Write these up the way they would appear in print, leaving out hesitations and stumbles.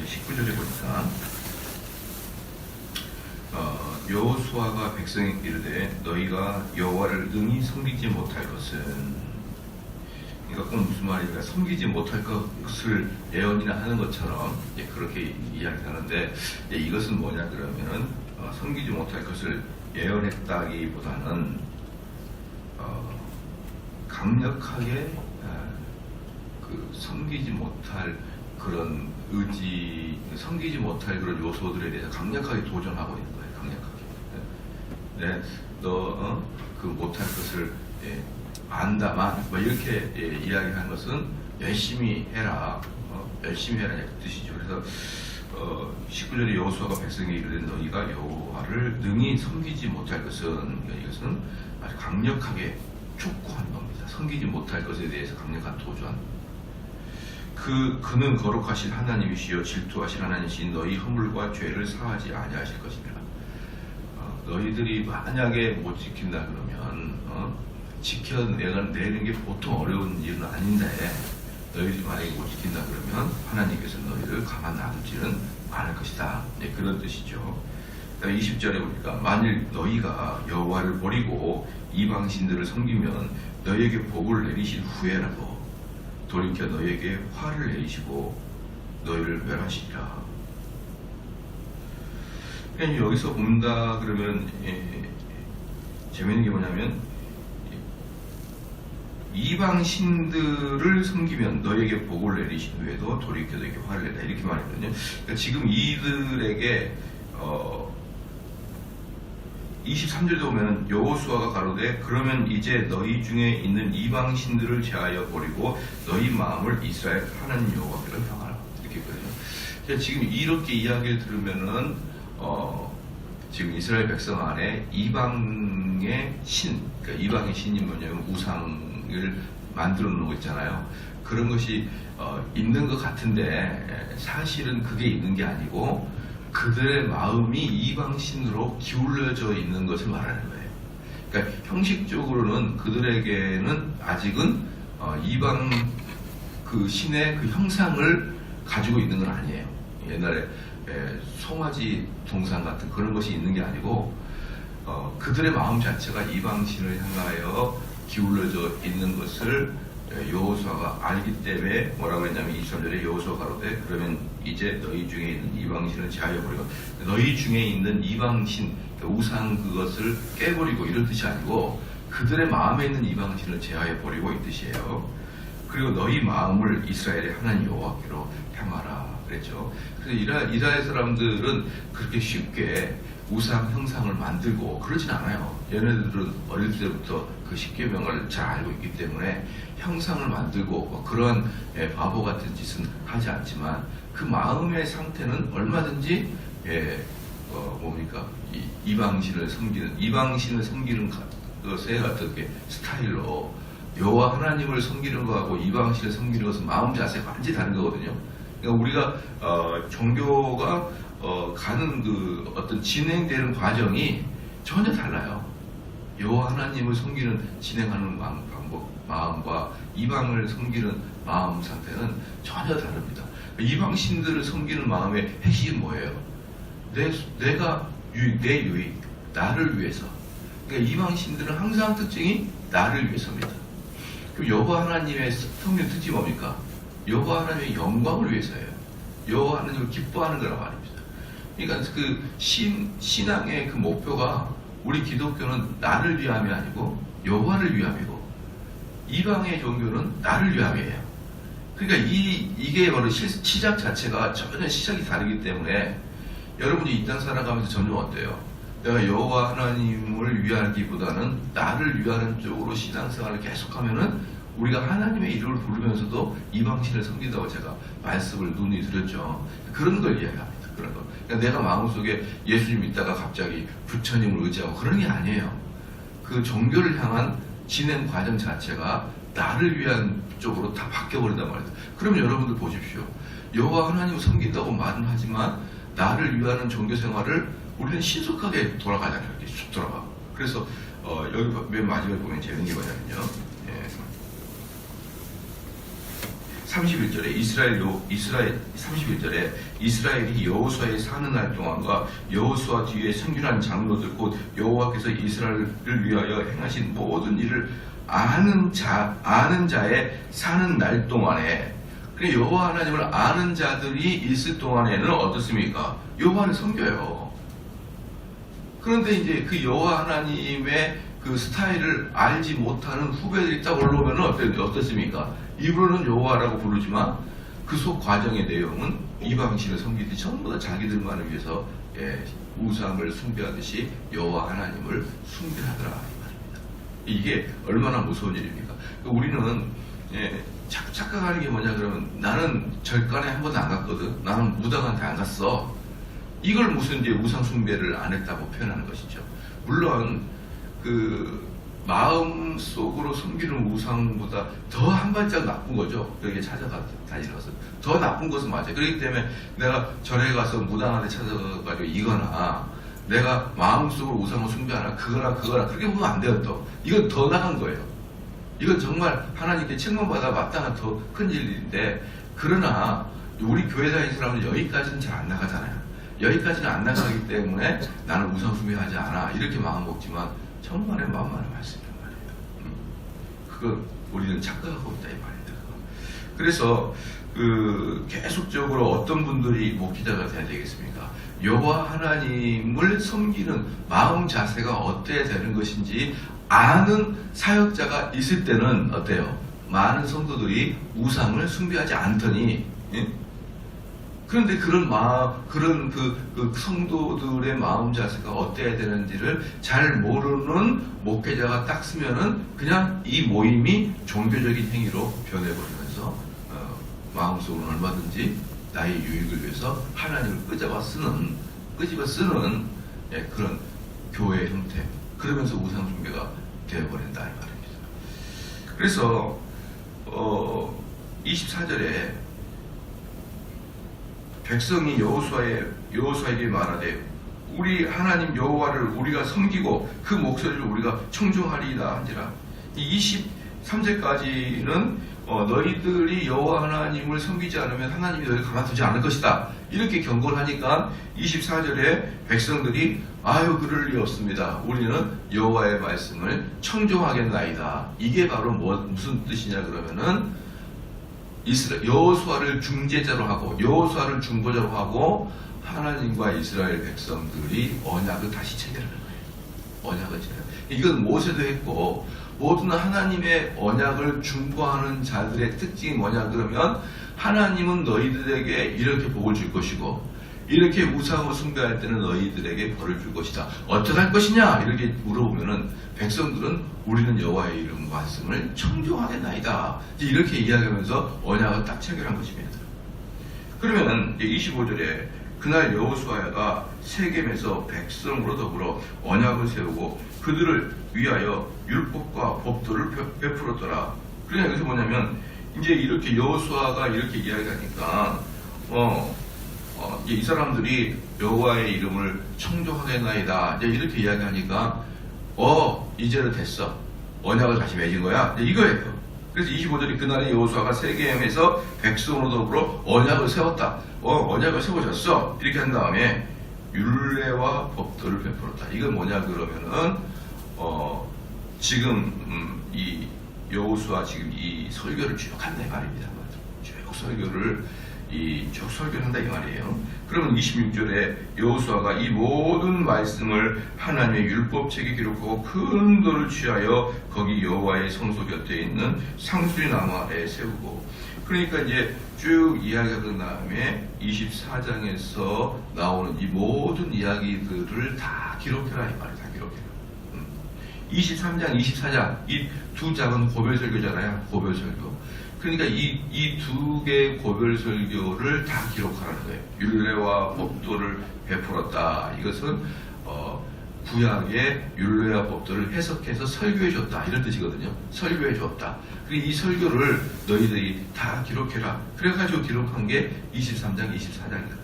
19절에 보니까 여호수아가 백성에게 이르되 너희가 여호와를 능히 섬기지 못할 것은, 그러니까 꼭 무슨 말이니까 섬기지 못할 것을 예언이나 하는 것처럼 그렇게 이야기하는데, 이것은 뭐냐 그러면은 섬기지 못할 것을 예언했다기보다는 강력하게 섬기지 못할 그런 의지, 섬기지 못할 그런 요소들에 대해서 강력하게 도전하고 있는 거예요. 강력하게. 너 그 못할 것을 안다만 뭐 이렇게 이야기하는 것은 열심히 해라, 열심히 해라 그 뜻이죠. 그래서 19절에 여호수아가 백성에게 이르되 너희가 여호와를 능히 섬기지 못할 것은, 이것은 아주 강력하게 촉구하는 겁니다. 섬기지 못할 것에 대해서 강력한 도전. 그는 거룩하신 하나님이시여 질투하신 하나님이신 너희 허물과 죄를 사하지 아니하실 것이니라. 너희들이 만약에 못 지킨다 그러면 지켜내는 게 보통 어려운 일은 아닌데, 너희들이 만약에 못 지킨다 그러면 하나님께서 너희를 가만 놔두지는 않을 것이다. 그런 뜻이죠. 20절에 보니까 만일 너희가 여호와를 버리고 이방신들을 섬기면 너희에게 복을 내리신 후에라도 돌이켜 너희에게 화를 내리시고 너희를 멸하시리라. 그러니까 여기서 본다 그러면 재미있는 게 뭐냐면, 이방신들을 섬기면 너희에게 복을 내리신 후에도 돌이켜 너희에게 화를 내리라 이렇게 말했거든요. 그러니까 지금 이들에게 23절에 보면 여호수아가 가로되 그러면 이제 너희 중에 있는 이방신들을 제하여 버리고 너희 마음을 이스라엘 하나님 여호와께로 향하라 이렇게 했거든요. 지금 이렇게 이야기를 들으면은 지금 이스라엘 백성 안에 이방의 신, 그러니까 이방의 신이 뭐냐면 우상을 만들어 놓은 거 있잖아요. 그런 것이 있는 것 같은데 사실은 그게 있는 게 아니고 그들의 마음이 이방신으로 기울어져 있는 것을 말하는 거예요. 그러니까 형식적으로는 그들에게는 아직은 이방 그 신의 그 형상을 가지고 있는 건 아니에요. 옛날에 송아지 동상 같은 그런 것이 있는 게 아니고 그들의 마음 자체가 이방신을 향하여 기울어져 있는 것을 여호수아가 알기 때문에 뭐라고 했냐면 23절에 여호수아가 가로되 그러면 이제 너희 중에 있는 이방신을 제하여 버리고, 너희 중에 있는 이방신 우상 그것을 깨버리고 이런 뜻이 아니고 그들의 마음에 있는 이방신을 제하여 버리고 이 뜻이에요. 그리고 너희 마음을 이스라엘의 하나님 여호와께로 향하라 그랬죠. 그래서 이스라엘 사람들은 그렇게 쉽게 우상 형상을 만들고 그러진 않아요. 얘네들은 어릴 때부터 그 십계명을 잘 알고 있기 때문에 형상을 만들고 그런 바보 같은 짓은 하지 않지만 그 마음의 상태는 얼마든지 이방신을 섬기는 것의 어떤 스타일로 여호와 하나님을 섬기는 거하고 이방신을 섬기는 것은 마음 자세가 완전히 다른 거거든요. 그러니까 우리가 종교가 가는 그 어떤 진행되는 과정이 전혀 달라요. 여호와 하나님을 섬기는 진행하는 방법, 마음과 이방을 섬기는 마음 상태는 전혀 다릅니다. 이방 신들을 섬기는 마음의 핵심이 뭐예요? 내가 내 유익, 나를 위해서. 그러니까 이방 신들은 항상 특징이 나를 위해서입니다. 그럼 여호와 하나님의 섬기는 특징이 뭡니까? 여호와 하나님의 영광을 위해서예요. 여호와 하나님을 기뻐하는 거란 말입니다. 그러니까 그 신앙의 그 목표가, 우리 기독교는 나를 위함이 아니고 여호와를 위함이고, 이방의 종교는 나를 위함이에요. 그러니까 이게 바로 시작 자체가 전혀 시작이 다르기 때문에 여러분이 이 땅 살아가면서 전혀 어때요? 내가 여호와 하나님을 위하기보다는 나를 위하는 쪽으로 신앙생활을 계속하면은 우리가 하나님의 이름을 부르면서도 이방신을 섬긴다고 제가 말씀을 눈이 드렸죠. 그런 걸 이야기합니다. 그런 거. 그러니까 내가 마음속에 예수님 믿다가 갑자기 부처님을 의지하고 그런 게 아니에요. 그 종교를 향한 진행 과정 자체가 나를 위한 쪽으로 다 바뀌어버린단 말이에요. 그러면 여러분들 보십시오. 여호와 하나님을 섬긴다고 말은 하지만 나를 위하는 종교 생활을 우리는 신속하게 돌아가잖아요. 이렇게 쑥 돌아가. 그래서 여기 맨 마지막에 보면 재밌는 게 뭐냐면요. 31절에 이스라엘 31절에 이스라엘이 여호수아의 사는 날 동안과 여호수아 뒤에 성균한 장로들 곧 여호와께서 이스라엘을 위하여 행하신 모든 일을 아는 자의 사는 날 동안에, 그래 여호와 하나님을 아는 자들이 있을 동안에는 어떻습니까? 여호와를 섬겨요. 그런데 이제 그 여호와 하나님의 그 스타일을 알지 못하는 후배들이 딱 올라오면 어떻습니까? 입으로는 여호와라고 부르지만 그 속 과정의 내용은 이방신을 섬기듯이 전부 다 자기들만을 위해서 우상을 숭배하듯이 여호와 하나님을 숭배하더라 이 말입니다. 이게 얼마나 무서운 일입니까? 우리는 자꾸 착각하는 게 뭐냐 그러면 나는 절간에 한 번도 안 갔거든. 나는 무당한테 안 갔어. 이걸 무슨 이제 우상 숭배를 안 했다고 표현하는 것이죠. 물론 그 마음 속으로 숨기는 우상보다 더 한 발짝 나쁜 거죠. 여기에 다니면서 더 나쁜 것은 맞아요. 그렇기 때문에 내가 절에 가서 무당한테 찾아가지고 이거나 내가 마음속으로 우상을 숭배하나 그거나 그렇게 보면 안 돼요. 또 이건 더 나간 거예요. 이건 정말 하나님께 책망받아 마땅한 더 큰 일인데, 그러나 우리 교회 다니는 사람은 여기까지는 잘 안 나가잖아요. 여기까지는 안 나가기 때문에 나는 우상 숭배하지 않아 이렇게 마음 먹지만 정말의 마음만을 말씀이란 말이에요. 그건 우리는 착각하고 있다 이 말입니다. 그래서 계속적으로 어떤 분들이 목회자가 돼야 되겠습니까? 여호와 하나님을 섬기는 마음 자세가 어때야 되는 것인지 아는 사역자가 있을 때는 어때요? 많은 성도들이 우상을 숭배하지 않더니, 그런데 그런 그 성도들의 마음 자세가 어때야 되는지를 잘 모르는 목회자가 딱 쓰면은 그냥 이 모임이 종교적인 행위로 변해버리면서 마음속으로 얼마든지 나의 유익을 위해서 하나님을 끄집어 쓰는 그런 교회 형태, 그러면서 우상 숭배가 되어버린다 이 말입니다. 그래서 24절에 백성이 여호수아에게 말하되 우리 하나님 여호와를 우리가 섬기고 그 목소리를 우리가 청종하리이다 한지라. 이 23절까지는 너희들이 여호와 하나님을 섬기지 않으면 하나님이 너희를 가만두지 않을 것이다 이렇게 경고를 하니까 24절에 백성들이 아유 그럴 리 없습니다. 우리는 여호와의 말씀을 청종하겠나이다. 이게 바로 무슨 뜻이냐 그러면은 여호수아를 중재자로 하고 여호수아를 중보자로 하고 하나님과 이스라엘 백성들이 언약을 다시 체결하는 거예요. 언약을 체결. 이건 모세도 했고 모든 하나님의 언약을 중보하는 자들의 특징이 뭐냐 그러면 하나님은 너희들에게 이렇게 복을 줄 것이고 이렇게 우상을 숭배할 때는 너희들에게 벌을 줄 것이다. 어떻게 할 것이냐 이렇게 물어보면은 백성들은 우리는 여호와의 이름 말씀을 청종하겠나이다 이렇게 이야기하면서 언약을 딱 체결한 것입니다. 그러면 25절에 그날 여호수아가 세겜에서 백성으로 더불어 언약을 세우고 그들을 위하여 율법과 법도를 베풀었더라. 그러니까 여기서 뭐냐면 이제 이렇게 여호수아가 이렇게 이야기하니까 이 사람들이 여호와의 이름을 청종하겠나이다 이렇게 이야기하니까 이제는 됐어. 언약을 다시 맺은 거야. 이거예요. 그래서 25절이 그날에 여호수아가 세겜에서 백성으로 더불어 언약을 세웠다. 언약을 세워졌어. 이렇게 한 다음에 율례와 법도를 베풀었다. 이건 뭐냐 그러면은 지금 이 여호수아 지금 이 설교를 쭉 한다 이 말입니다. 쭉 설교를 한다 이 말이에요. 그러면 26절에 여호수아가 이 모든 말씀을 하나님의 율법책에 기록하고 큰 돌을 취하여 거기 여호와의 성소 곁에 있는 상수리 나무 아래에 세우고, 그러니까 이제 쭉 이야기한 다음에 24장에서 나오는 이 모든 이야기들을 다 기록해라 이 말이에요. 다 기록해라. 23장, 24장 이 두 장은 고별설교잖아요. 고별설교. 그러니까 이 두 개의 고별설교를 다 기록하라는 거예요. 율례와 법도를 베풀었다. 이것은 구약의 율례와 법도를 해석해서 설교해줬다 이런 뜻이거든요. 설교해줬다. 그리고 이 설교를 너희들이 다 기록해라. 그래가지고 기록한 게 23장, 24장이잖아요.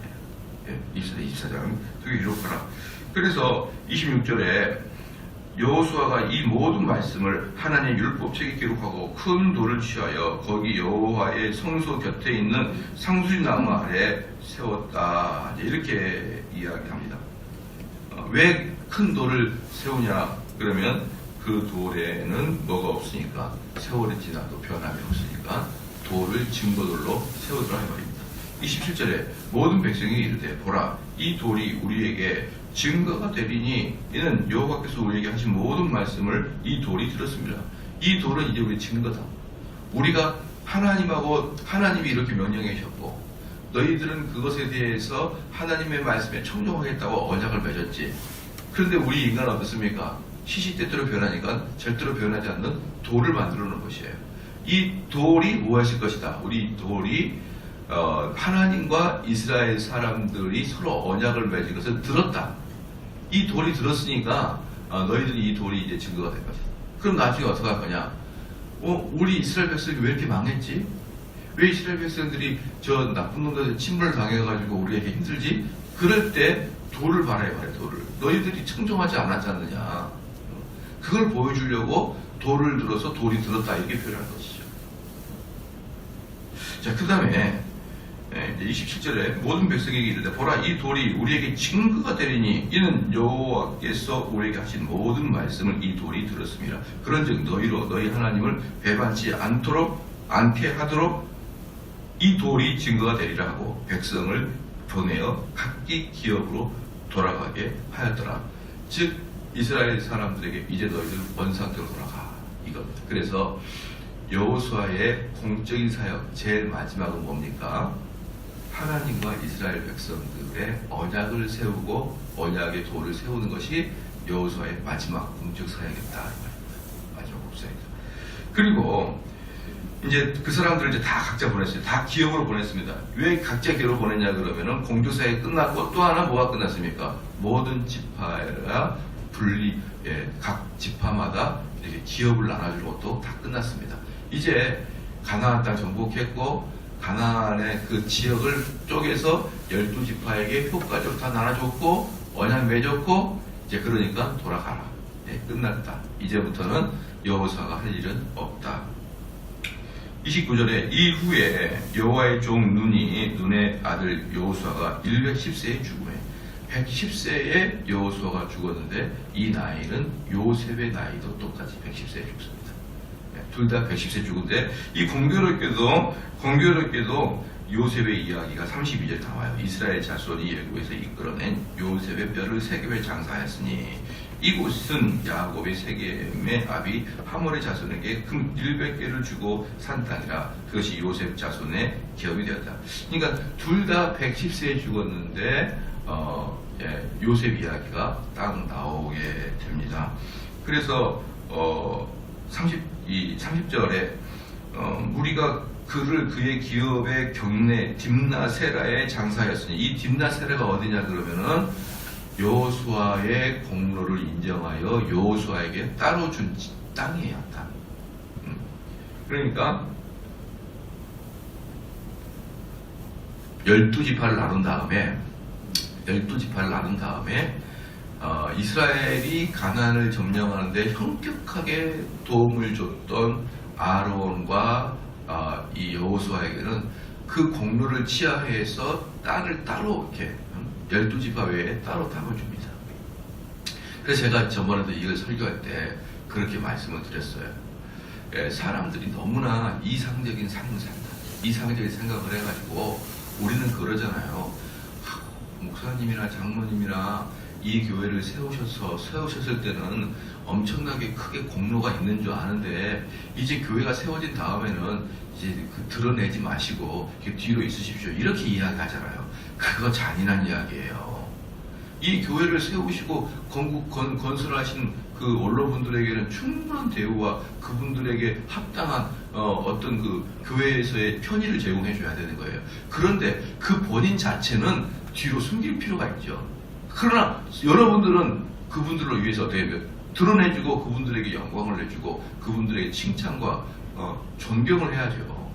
24장 두 개 기록하라. 그래서 26절에 여호수아가 이 모든 말씀을 하나님의 율법책에 기록하고 큰 돌을 취하여 거기 여호와의 성소 곁에 있는 상수리나무 아래 세웠다. 이렇게 이야기합니다. 왜 큰 돌을 세우냐? 그러면 그 돌에는 뭐가 없으니까, 세월이 지나도 변함이 없으니까 돌을 증거돌로 세우더라 이 말입니다. 27절에 모든 백성이 이르되 보라 이 돌이 우리에게 증거가 되리니 이는 여호와께서 우리에게 하신 모든 말씀을 이 돌이 들었습니다. 이 돌은 이제 우리 증거다. 우리가 하나님하고 하나님이 이렇게 명령해 주셨고 너희들은 그것에 대해서 하나님의 말씀에 청종하겠다고 언약을 맺었지. 그런데 우리 인간은 어떻습니까? 시시때때로 변하니까 절대로 변하지 않는 돌을 만들어 놓은 것이에요. 이 돌이 무엇일 것이다. 우리 돌이 하나님과 이스라엘 사람들이 서로 언약을 맺은 것을 들었다. 이 돌이 들었으니까 너희들이 이 돌이 이제 증거가 될 것이다. 그럼 나중에 어떻게 할 거냐? 우리 이스라엘 백성이 왜 이렇게 망했지? 왜 이스라엘 백성들이 저 나쁜 놈들한테 침몰을 당해가지고 우리에게 힘들지? 그럴 때 돌을 바라야 말해. 돌을. 너희들이 청종하지 않았지 않느냐. 그걸 보여주려고 돌을 들어서 돌이 들었다 이렇게 표현하는 것이죠. 자, 그 다음에 27절에 모든 백성에게 이르되 보라 이 돌이 우리에게 증거가 되리니 이는 여호와께서 우리에게 하신 모든 말씀을 이 돌이 들었습니다. 그런즉 너희 하나님을 배반치 않게 하도록 이 돌이 증거가 되리라 하고 백성을 보내어 각기 기업으로 돌아가게 하였더라. 즉 이스라엘 사람들에게 이제 너희들 원상대로 돌아가 이겁니다. 그래서 여호수아의 공적인 사역 제일 마지막은 뭡니까? 하나님과 이스라엘 백성들의 언약을 세우고 언약의 돌을 세우는 것이 여호수아의 마지막 공적 사역이었다. 마지막 공사역이다. 그리고 이제 그 사람들을 이제 다 각자 보냈어요. 다 기업으로 보냈습니다. 왜 각자 기업으로 보냈냐 그러면은 공적 사역이 끝났고 또 하나 뭐가 끝났습니까? 모든 지파가 각 지파마다 이렇게 기업을 나눠주는 것도 다 끝났습니다. 이제 가나안 땅 정복했고 가나안의 그 지역을 쪼개서 12지파에게 효과적으로 다 나눠줬고 언약 맺었고 이제 그러니까 돌아가라. 끝났다. 이제부터는 여호수아가 할 일은 없다. 29절에 이후에 여호와의 종 눈의 아들 여호수아가 110세에 죽음에 110세에 여호수아가 죽었는데 이 나이는 요셉의 나이도 똑같이 110세에 죽습니다. 둘 다 110세 죽은데 이 공교롭게도 요셉의 이야기가 32절 나와요. 이스라엘 자손이 애굽에서 이끌어낸 요셉의 뼈를 세겜에 장사하였으니 이곳은 야곱의 세겜의 아비 하몰의 자손에게 금 100개를 주고 산 땅이라 그것이 요셉 자손의 기업이 되었다. 그러니까 둘 다 110세에 죽었는데 요셉 이야기가 딱 나오게 됩니다. 그래서 30절에 우리가 그의 기업의 경내 딥나세라에 장사하였으니 이 딥나세라가 어디냐 그러면은 여호수아의 공로를 인정하여 여호수아에게 따로 준 땅이에요. 땅. 그러니까 12지파를 나눈 다음에 이스라엘이 가나안을 점령하는데 현격하게 도움을 줬던 아론과 이 여호수아에게는 그 공로를 치하해서 땅을 따로 이렇게 12지파 외에 따로 줍니다. 그래서 제가 저번에도 이걸 설교할 때 그렇게 말씀을 드렸어요. 사람들이 너무나 이상적인 삶을 산다. 이상적인 생각을 해가지고 우리는 그러잖아요. 목사님이나 장로님이나 이 교회를 세우셨을 때는 엄청나게 크게 공로가 있는 줄 아는데 이제 교회가 세워진 다음에는 이제 드러내지 마시고 뒤로 있으십시오. 이렇게 이야기하잖아요. 그거 잔인한 이야기예요. 이 교회를 세우시고 건설하신 그 원로분들에게는 충분한 대우와 그분들에게 합당한 어떤 그 교회에서의 편의를 제공해 줘야 되는 거예요. 그런데 그 본인 자체는 뒤로 숨길 필요가 있죠. 그러나 여러분들은 그분들을 위해서 어떻게 드러내주고 그분들에게 영광을 내주고 그분들에게 칭찬과 존경을 해야죠.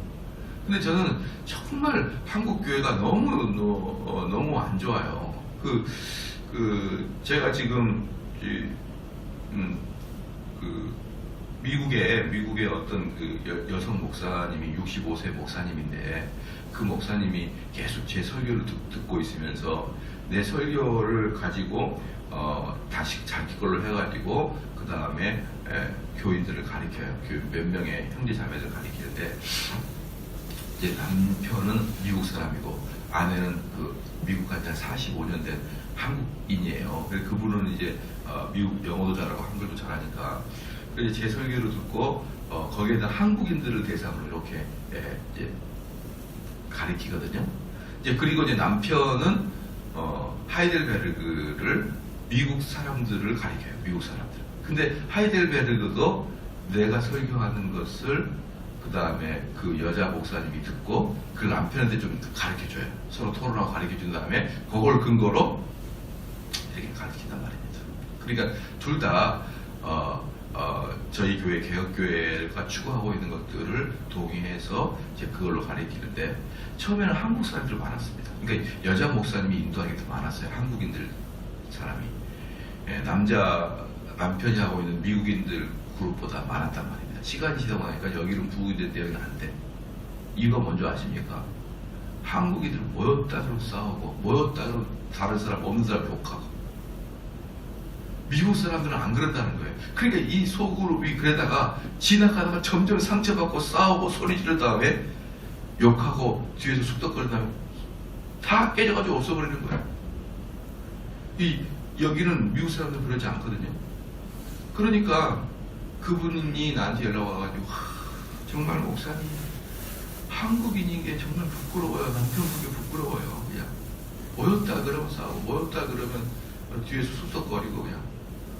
근데 저는 정말 한국 교회가 너무 안 좋아요. 제가 지금 미국의 어떤 그 여성 목사님이 65세 목사님인데 그 목사님이 계속 제 설교를 듣고 있으면서 내 설교를 가지고 다시 자기 걸로 해가지고 그 다음에 교인들을 가리켜요. 몇 명의 형제 자매들을 가리키는데 이제 남편은 미국 사람이고 아내는 그 미국 간 지 한 45년 된 한국인이에요. 그래서 그분은 이제 미국 영어도 잘하고 한글도 잘하니까 그래서 제 설교를 듣고 거기에다 한국인들을 대상으로 이렇게 이제 가리키거든요. 이제 그리고 이제 남편은 하이델베르그를 미국 사람들을 가리켜요. 미국 사람들. 근데 하이델베르그도 내가 설교하는 것을 그 다음에 그 여자 목사님이 듣고 그 남편한테 좀 가르쳐줘요. 서로 토론하고 가르쳐준 다음에 그걸 근거로 이렇게 가르친단 말입니다. 그러니까 둘 다 저희 교회 개혁교회가 추구하고 있는 것들을 동의해서 이제 그걸로 가르치는데 처음에는 한국 사람들이 많았습니다. 그러니까 여자 목사님이 인도하는 게 더 많았어요. 한국인들 사람이. 남편이 하고 있는 미국인들 그룹보다 많았단 말입니다. 시간이 지나고 나니까 여기는 부부인데 여기는 안 돼. 이거 먼저 아십니까? 한국인들 모였다 그러고 싸우고 모였다 그러고 다른 사람 없는 사람 욕하고 미국 사람들은 안 그런다는 거예요. 그러니까 이 소그룹이 그러다가 지나가다가 점점 상처받고 싸우고 소리 지른 다음에 욕하고 뒤에서 숙덕거린 다음에 다 깨져가지고 없어버리는 거예요. 여기는 미국 사람들 그러지 않거든요. 그러니까 그분이 나한테 연락 와가지고 정말 목사님 한국인인 게 정말 부끄러워요. 남편분이 부끄러워요. 그냥 모였다 그러면 싸우고 모였다 그러면 뒤에서 숙덕거리고 그냥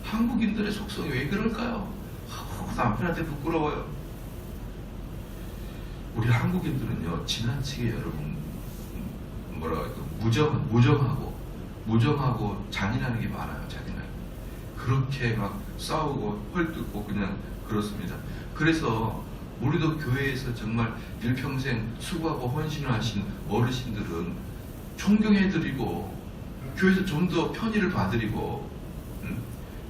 한국인들의 속성이 왜 그럴까요? 남편한테 부끄러워요. 우리 한국인들은요 지나치게 여러분 무정하고 잔인한 게 많아요. 잔인하게 그렇게 막 싸우고 헐뜯고 그냥 그렇습니다. 그래서 우리도 교회에서 정말 일평생 수고하고 헌신하신 어르신들은 존경해드리고 교회에서 좀 더 편의를 봐드리고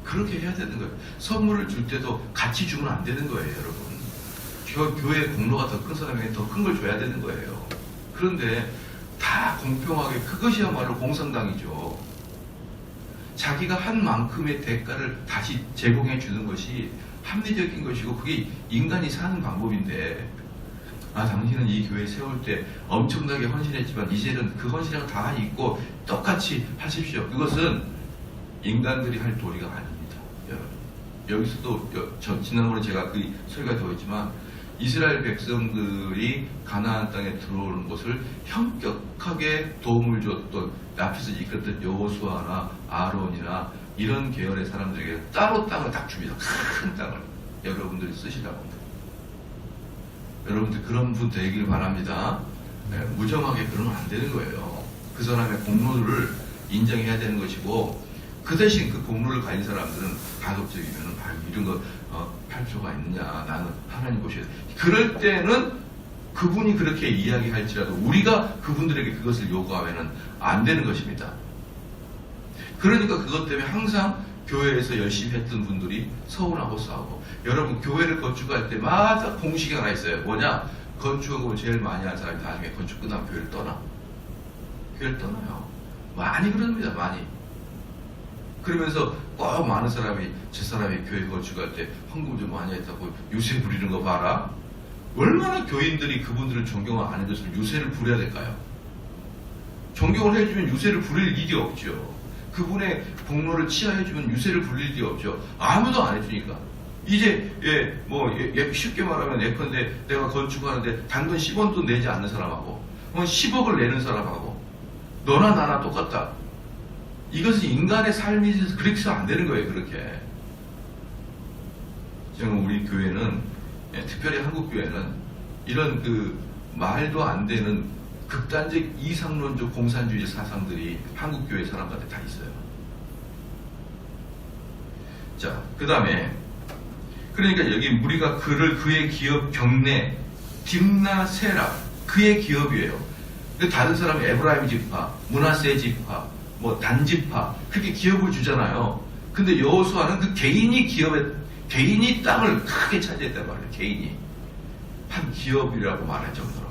그렇게 해야 되는 거예요. 선물을 줄 때도 같이 주면 안 되는 거예요, 여러분. 교회 공로가 더 큰 사람에게 더 큰 걸 줘야 되는 거예요. 그런데 다 공평하게 그것이야말로 공산당이죠. 자기가 한 만큼의 대가를 다시 제공해 주는 것이 합리적인 것이고 그게 인간이 사는 방법인데 당신은 이 교회 세울 때 엄청나게 헌신했지만 이제는 그 헌신을 다 잊고 똑같이 하십시오. 그것은 인간들이 할 도리가 아닙니다. 여기서도 지난번에 제가 그 설교가 되었지만 이스라엘 백성들이 가나안 땅에 들어오는 것을 현격하게 도움을 줬던 앞에서 이끌었던 여호수아나 아론이나 이런 계열의 사람들에게 따로 땅을 딱 줍니다. 큰 땅을 여러분들이 쓰시라고 합니다. 여러분들 그런 분 되길 바랍니다. 무정하게 그러면 안 되는 거예요. 그 사람의 공로를 인정해야 되는 것이고 그 대신 그 공로를 가진 사람들은 가급적이면 이런 거 할 필요가 있느냐, 나는 하나님 보셔야 돼. 그럴 때는 그분이 그렇게 이야기할지라도 우리가 그분들에게 그것을 요구하면 안 되는 것입니다. 그러니까 그것 때문에 항상 교회에서 열심히 했던 분들이 서운하고 싸우고 여러분 교회를 건축할 때마다 공식이 하나 있어요. 뭐냐? 건축하고 제일 많이 한 사람이 나중에 건축 끝나면 교회를 떠나. 교회를 떠나요. 많이 그럽니다. 많이. 그러면서 꼭 많은 사람이 제 사람이 교회 건축할 때 헌금 좀 많이 했다고 유세 부리는 거 봐라. 얼마나 교인들이 그분들을 존경을 안 해줬으면 유세를 부려야 될까요? 존경을 해주면 유세를 부릴 일이 없죠. 그분의 공로를 치하해주면 유세를 부릴 일이 없죠. 아무도 안 해주니까. 이제 쉽게 말하면 예컨대 내가 건축하는데 단돈 10원도 내지 않는 사람하고 10억을 내는 사람하고 너나 나나 똑같다. 이것은 인간의 삶이 그렇게 해서 안 되는 거예요. 그렇게. 지금 우리 교회는 특별히 한국 교회는 이런 그 말도 안 되는 극단적 이상론적 공산주의 사상들이 한국 교회 사람들한테 다 있어요. 자, 그 다음에 그러니까 여기 우리가 그의 기업 경내 딥나세라 그의 기업이에요. 다른 사람은 에브라임 지파, 므낫세 지파, 단 지파 그렇게 기업을 주잖아요. 근데 여호수아는 그 개인이 기업에 개인이 땅을 크게 차지했단 말이에요. 개인이 한 기업이라고 말할 정도로.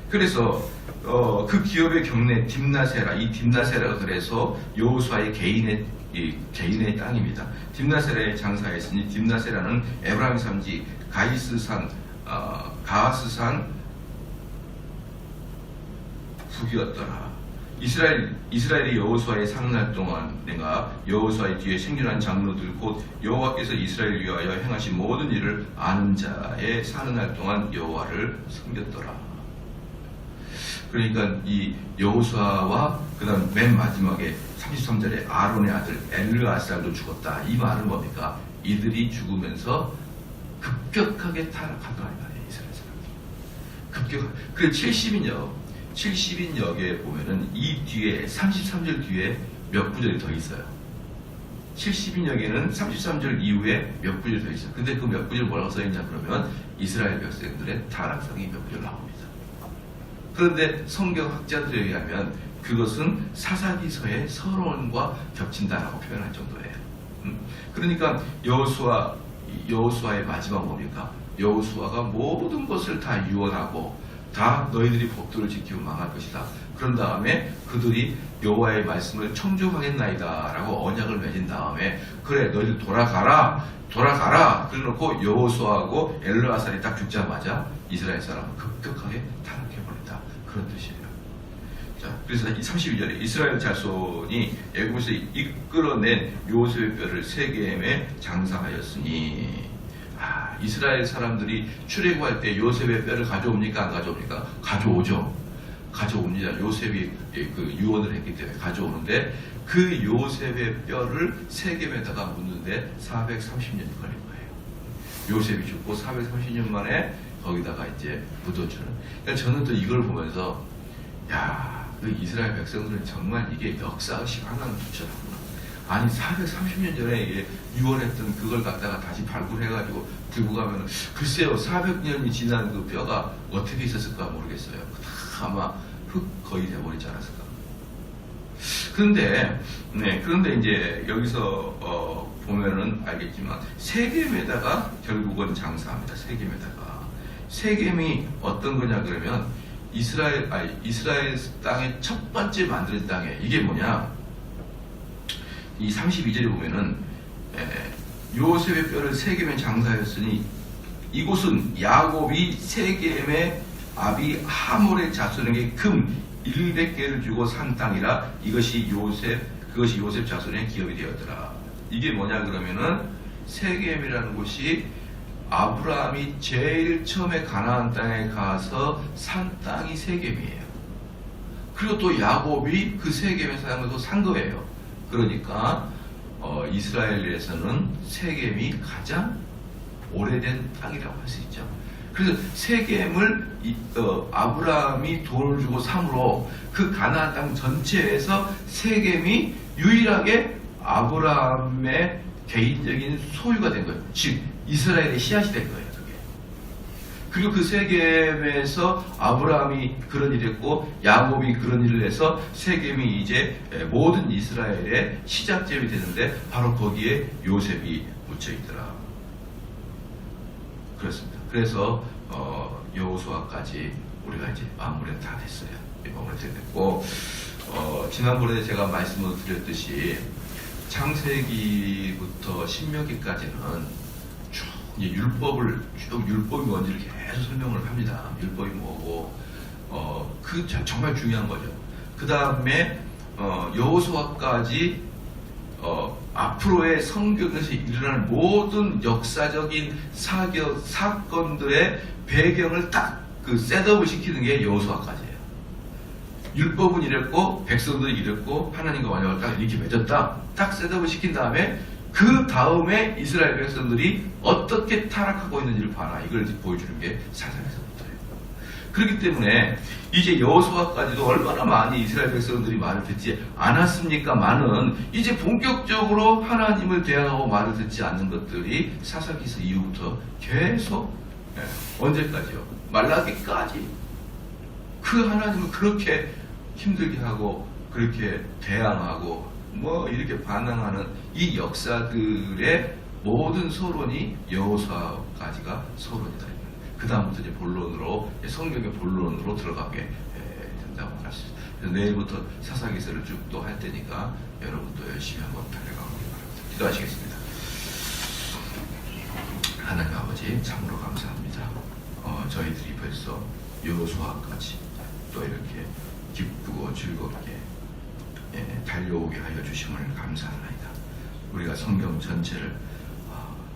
그래서 그 기업의 경내 딥나세라, 이 딥나세라가 그래서 여호수아의 개인의 땅입니다. 딥나세라에 장사했으니 딥나세라는 에브라임 산지 가하스산 북이었더라. 이스라엘이 여호수아의 상날 동안 내가 여호수아의 뒤에 생존한 장로들 곧 여호와께서 이스라엘을 위하여 행하신 모든 일을 아는 자의 사는 날 동안 여호와를 섬겼더라. 그러니까 이 여호수아와 그다음 맨 마지막에 33절에 아론의 아들 엘르아살도 죽었다. 이 말은 뭡니까? 이들이 죽으면서 급격하게 타락하더라 이 말이에요. 이스라엘 사람들이. 그래 70인역에 보면은 이 뒤에 33절 뒤에 몇 구절이 더 있어요. 70인역에는 33절 이후에 몇 구절이 더 있어요. 근데 그 몇 구절 뭐라고 써있냐 그러면 이스라엘 백성들의 타락성이 몇 구절 나옵니다. 그런데 성경학자들에 의하면 그것은 사사기서의 서론과 겹친다라고 표현할 정도예요. 그러니까 여호수아의 마지막 뭡니까? 여호수아가 모든 것을 다 유언하고 다 너희들이 법도를 지키고 망할 것이다. 그런 다음에 그들이 여호와의 말씀을 청종하겠나이다 라고 언약을 맺은 다음에 그래 너희들 돌아가라 그래놓고 여호수아하고 엘르아살이 딱 죽자마자 이스라엘 사람은 급격하게 타락해버린다. 그런 뜻이에요. 자, 그래서 이 32절에 이스라엘 자손이 애굽에서 이끌어낸 요셉의 뼈를 세겜에 장사하였으니 이스라엘 사람들이 출애굽할 때 요셉의 뼈를 가져옵니까? 안 가져옵니까? 가져옵니다. 요셉이 그 유언을 했기 때문에 가져오는데 그 요셉의 뼈를 세겜에다가 묻는데 430년이 걸린 거예요. 요셉이 죽고 430년 만에 거기다가 이제 묻어주는. 그러니까 저는 또 이걸 보면서 그 이스라엘 백성들은 정말 이게 역사의식 하나는 붙여놨구나. 아니 430년 전에 유언했던 그걸 갖다가 다시 발굴해가지고 들고 가면 글쎄요 400년이 지난 그 뼈가 어떻게 있었을까 모르겠어요. 다 아마 흙 거의 돼버리지 않았을까. 그런데 이제 여기서 보면은 알겠지만 세겜에다가 결국은 장사합니다. 세겜이 어떤 거냐 그러면 이스라엘 땅의 첫 번째 만들어진 땅에 이게 뭐냐? 이 32절에 보면은 요셉의 뼈를 세겜에 장사하였으니 이곳은 야곱이 세겜의 아비 하몰의 자손에게 금 100개를 주고 산 땅이라 그것이 요셉 자손의 기업이 되었더라. 이게 뭐냐 그러면은 세겜이라는 곳이 아브라함이 제일 처음에 가나안 땅에 가서 산 땅이 세겜이에요. 그리고 또 야곱이 그 세겜에 산 거예요. 그러니까 이스라엘에서는 세겜이 가장 오래된 땅이라고 할 수 있죠. 그래서 세겜을 아브라함이 돈을 주고 삼으로 그 가나안 땅 전체에서 세겜이 유일하게 아브라함의 개인적인 소유가 된 거예요. 즉 이스라엘의 씨앗이 된 거예요. 그리고 그 세겜에서 아브라함이 그런 일을 했고 야곱이 그런 일을 해서 세겜이 이제 모든 이스라엘의 시작점이 되는데 바로 거기에 요셉이 묻혀 있더라. 그렇습니다. 그래서 여호수아까지 우리가 이제 마무리가 다 됐어요. 마무리가 됐고 지난번에 제가 말씀을 드렸듯이 창세기부터 신명기까지는 이제 율법이 뭔지를 계속 설명을 합니다. 율법이 뭐고, 정말 중요한 거죠. 그 다음에, 여호수아까지, 앞으로의 성경에서 일어날 모든 역사적인 사건들의 배경을 딱 셋업을 시키는 게 여호수아까지예요. 율법은 이랬고, 백성들이 이랬고, 하나님과 언약을 딱 이렇게 맺었다. 딱 셋업을 시킨 다음에, 그 다음에 이스라엘 백성들이 어떻게 타락하고 있는지를 봐라. 이걸 보여주는 게 사사기서부터예요. 그렇기 때문에 이제 여호수아까지도 얼마나 많이 이스라엘 백성들이 말을 듣지 않았습니까만은 이제 본격적으로 하나님을 대항하고 말을 듣지 않는 것들이 사사기서 이후부터 계속 언제까지요? 말라기까지 그 하나님을 그렇게 힘들게 하고 그렇게 대항하고 이렇게 반항하는 이 역사들의 모든 서론이 여호수아까지가 서론이다. 그 다음부터 이제 본론으로, 성경의 본론으로 들어가게 된다고 할 수 있습니다. 그래서 내일부터 사사기서를 쭉 또 할 테니까 여러분도 열심히 한번 달려가보기 바랍니다. 기도하시겠습니다. 하나님 아버지, 참으로 감사합니다. 저희들이 벌써 여호수아까지 또 이렇게 기쁘고 즐겁게 달려오게 하여 주심을 감사합니다. 우리가 성경 전체를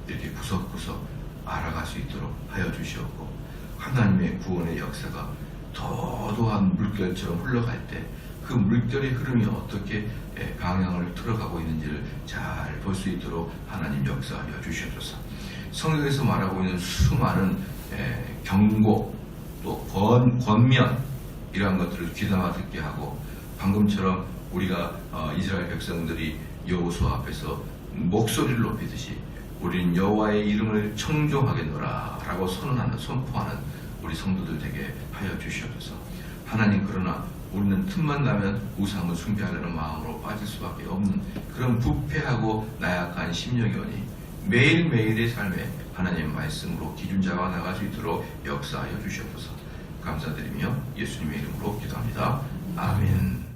이렇게 구석구석 알아갈 수 있도록 하여 주시었고, 하나님의 구원의 역사가 도도한 물결처럼 흘러갈 때 그 물결의 흐름이 어떻게 방향을 틀어가고 있는지를 잘 볼 수 있도록 하나님 역사하여 주시옵소서. 성경에서 말하고 있는 수많은 경고 또 권면 이러한 것들을 귀담아 듣게 하고, 방금처럼 우리가 이스라엘 백성들이 여호수아 앞에서 목소리를 높이듯이 우리는 여호와의 이름을 청종하겠노라 라고 선포하는 우리 성도들 되게 하여 주시옵소서. 하나님, 그러나 우리는 틈만 나면 우상을 숭배하려는 마음으로 빠질 수밖에 없는 그런 부패하고 나약한 심령이 오니 매일매일의 삶에 하나님 말씀으로 기준자가 나갈 수 있도록 역사하여 주시옵소서. 감사드리며 예수님의 이름으로 기도합니다. 아멘.